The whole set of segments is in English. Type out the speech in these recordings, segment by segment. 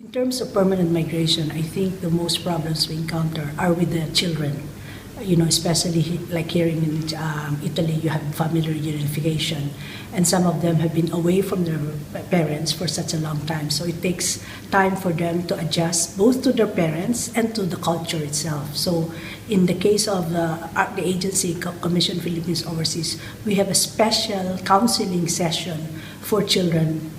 In terms of permanent migration, I think the most problems we encounter are with the children. Especially like here in Italy, you have family reunification, and some of them have been away from their parents for such a long time. So it takes time for them to adjust both to their parents and to the culture itself. So in the case of the agency Commission Filipinos Overseas, we have a special counseling session for children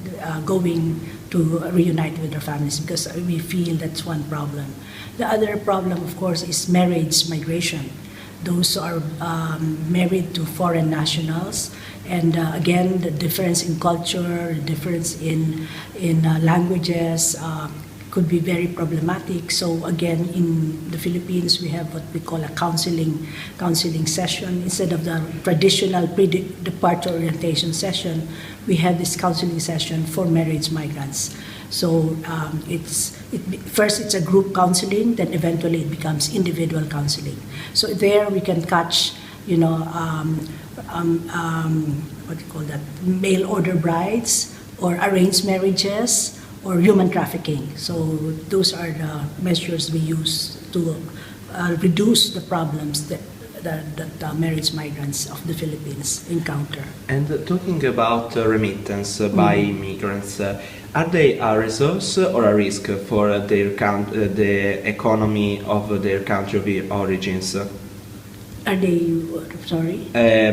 going to reunite with their families, because we feel that's one problem. The other problem, of course, is marriage migration. Those who are married to foreign nationals, and again, the difference in culture, the difference in languages could be very problematic. So again, in the Philippines, we have what we call a counseling session. Instead of the traditional pre-departure orientation session, we have this counseling session for marriage migrants. So first it's a group counseling, then eventually it becomes individual counseling. So there we can catch, what do you call that, mail order brides or arranged marriages or human trafficking. So those are the measures we use to reduce the problems that marriage migrants of the Philippines encounter. And talking about remittance by migrants, are they a resource or a risk for the economy of their country of origins? Are they, sorry? The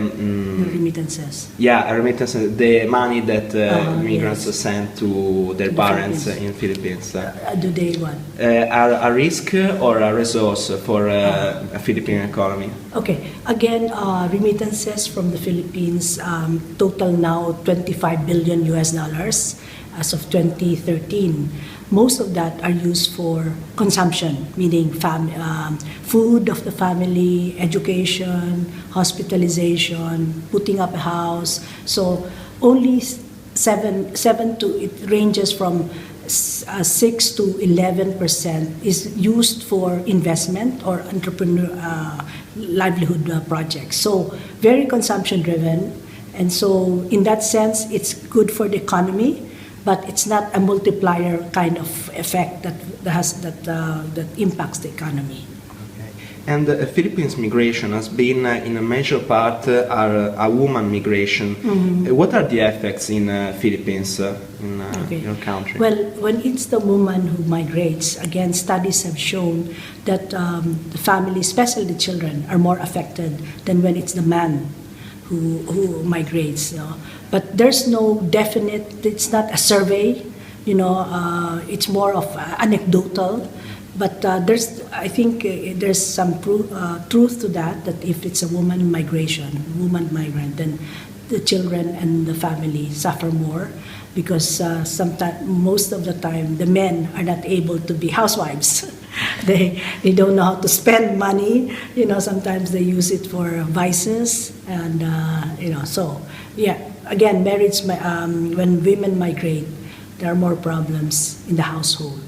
remittances? Yeah, remittances, the money that migrants send to their parents in Philippines. Do they what? Are a risk or a resource for a Philippine economy? Okay, again, remittances from the Philippines total now $25 billion as of 2013. Most of that are used for consumption, meaning food of the family, education, hospitalization, putting up a house. So only it ranges from 6 to 11% is used for investment or entrepreneur livelihood projects. So very consumption driven, and so in that sense, it's good for the economy. But it's not a multiplier kind of effect that impacts the economy. Okay. And Philippines migration has been, in a major part, a woman migration. What are the effects in Philippines, in your country? Well, when it's the woman who migrates, again, studies have shown that the family, especially the children, are more affected than when it's the man who migrates. But there's no definite, it's not a survey, it's more of anecdotal. But I think there's some truth to that if it's a woman migrant, then the children and the family suffer more, because most of the time the men are not able to be housewives. They don't know how to spend money. Sometimes they use it for vices, and so yeah. Again, marriage when women migrate, there are more problems in the household.